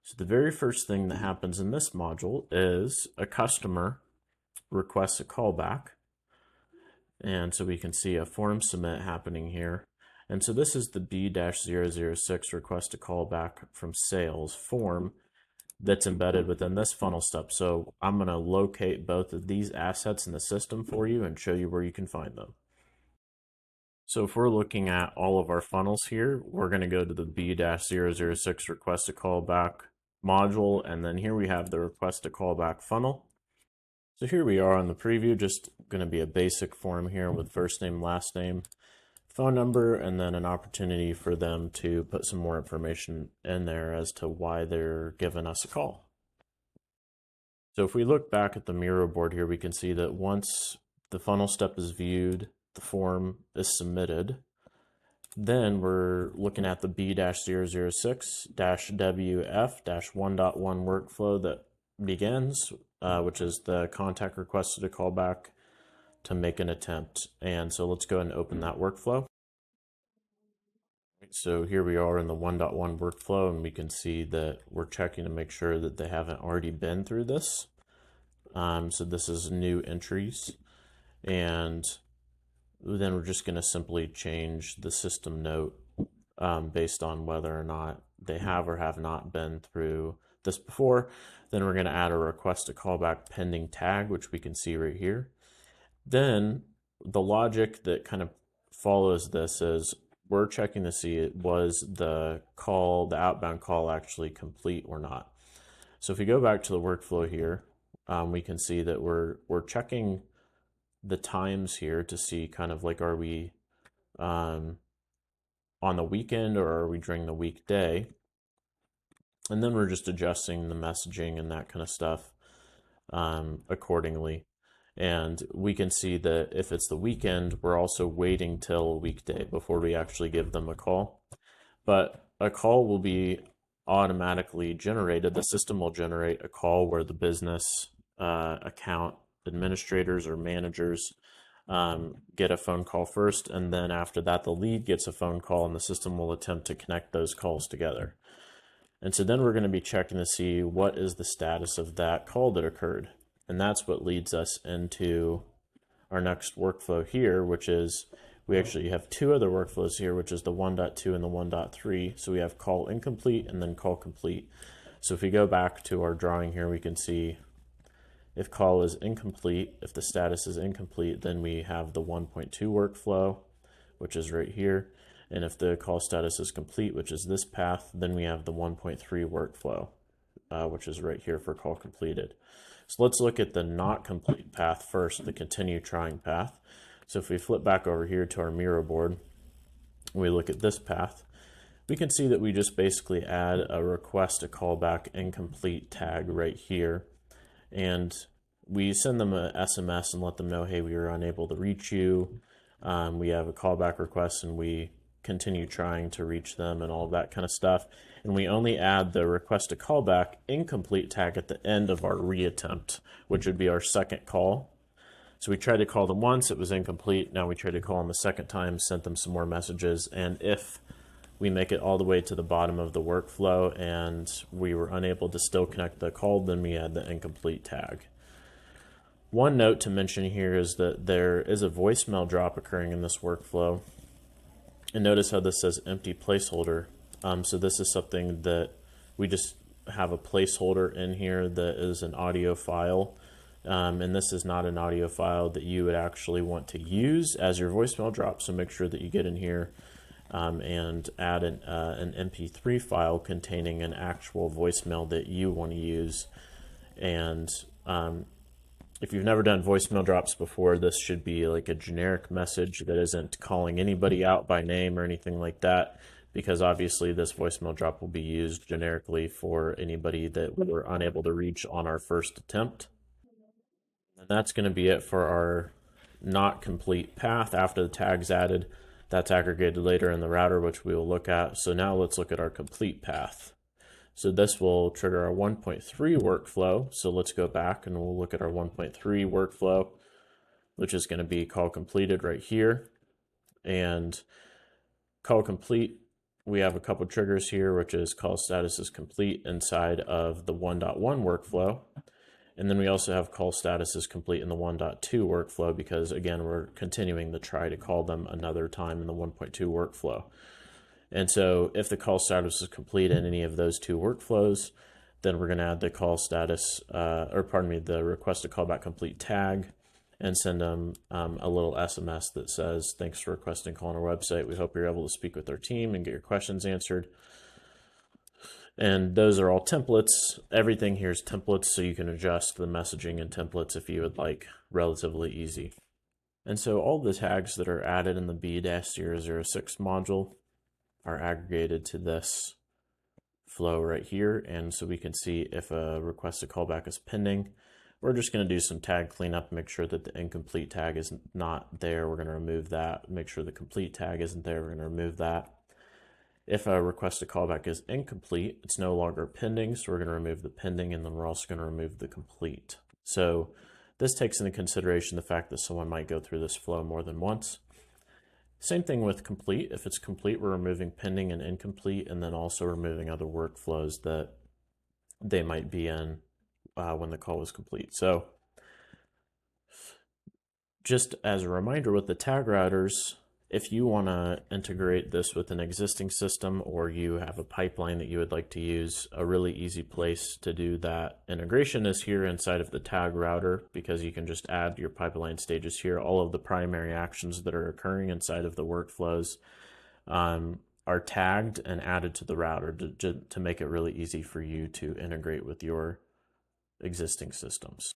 So the very first thing that happens in this module is a customer requests a callback. And so we can see a form submit happening here. And so this is the B-006 request a callback from sales form that's embedded within this funnel step. So I'm going to locate both of these assets in the system for you and show you where you can find them. So if we're looking at all of our funnels here, we're going to go to the B-006 request a callback module, and then here we have the request a callback funnel. So here we are on the preview, just going to be a basic form here with first name, last name, phone number, and then an opportunity for them to put some more information in there as to why they're giving us a call. So if we look back at the Miro board here, we can see that once the funnel step is viewed, the form is submitted, then we're looking at the B-006-WF-1.1 workflow that begins, which is the contact requested a callback to make an attempt. And so let's go ahead and open that workflow. So here we are in the 1.1 workflow, and we can see that we're checking to make sure that they haven't already been through this. So this is new entries, and then we're just going to simply change the system note based on whether or not they have or have not been through this before. Then we're going to add a request to callback pending tag, which we can see right here. Then the logic that kind of follows this is we're checking to see was the call, the outbound call, actually complete or not. So if we go back to the workflow here, we can see that we're checking the times here to see kind of like, are we on the weekend or are we during the weekday? And then we're just adjusting the messaging and that kind of stuff accordingly. And we can see that if it's the weekend, we're also waiting till a weekday before we actually give them a call. But a call will be automatically generated. The system will generate a call where the business account administrators or managers get a phone call first, and then after that the lead gets a phone call, and the system will attempt to connect those calls together. And so then we're going to be checking to see what is the status of that call that occurred, and that's what leads us into our next workflow here, which is we actually have two other workflows here, which is the 1.2 and the 1.3. So we have call incomplete and then call complete. So if we go back to our drawing here, we can see if call is incomplete, if the status is incomplete, then we have the 1.2 workflow, which is right here. And if the call status is complete, which is this path, then we have the 1.3 workflow, which is right here for call completed. So let's look at the not complete path first, the continue trying path. So if we flip back over here to our Miro board, we look at this path, we can see that we just basically add a request a callback incomplete tag right here. And we send them a SMS and let them know, hey, we were unable to reach you. We have a callback request, and we continue trying to reach them and all of that kind of stuff. And we only add the request to callback incomplete tag at the end of our reattempt, which would be our second call. So we tried to call them once, it was incomplete. Now we try to call them a second time, sent them some more messages. And if we make it all the way to the bottom of the workflow and we were unable to still connect the call, then we add the incomplete tag. One note to mention here is that there is a voicemail drop occurring in this workflow. And notice how this says empty placeholder. So this is something that we just have a placeholder in here that is an audio file. And this is not an audio file that you would actually want to use as your voicemail drop. So make sure that you get in here and add an MP3 file containing an actual voicemail that you want to use. And if you've never done voicemail drops before, this should be like a generic message that isn't calling anybody out by name or anything like that, because obviously this voicemail drop will be used generically for anybody that we were unable to reach on our first attempt. And that's going to be it for our not complete path after the tag's added. That's aggregated later in the router, which we will look at. So now let's look at our complete path. So this will trigger our 1.3 workflow. So let's go back and we'll look at our 1.3 workflow, which is going to be call completed right here. And call complete we have a couple triggers here, which is call status is complete inside of the 1.1 workflow. And then we also have call status is complete in the 1.2 workflow because, again, we're continuing to try to call them another time in the 1.2 workflow. And so if the call status is complete in any of those two workflows, then we're going to add the call status, the request to callback complete tag, and send them a little SMS that says, thanks for requesting call on our website. We hope you're able to speak with our team and get your questions answered. And those are all templates. Everything here is templates, so you can adjust the messaging in templates if you would like, relatively easy. And so all the tags that are added in the B-006 module are aggregated to this flow right here. And so we can see if a request to callback is pending. We're just going to do some tag cleanup, make sure that the incomplete tag is not there. We're going to remove that. Make sure the complete tag isn't there. We're going to remove that. If a request to callback is incomplete, it's no longer pending, so we're going to remove the pending, and then we're also going to remove the complete. So this takes into consideration the fact that someone might go through this flow more than once. Same thing with complete. If it's complete, we're removing pending and incomplete, and then also removing other workflows that they might be in when the call was complete. So just as a reminder with the tag routers, if you want to integrate this with an existing system or you have a pipeline that you would like to use, a really easy place to do that integration is here inside of the tag router, because you can just add your pipeline stages here. All of the primary actions that are occurring inside of the workflows are tagged and added to the router to make it really easy for you to integrate with your existing systems.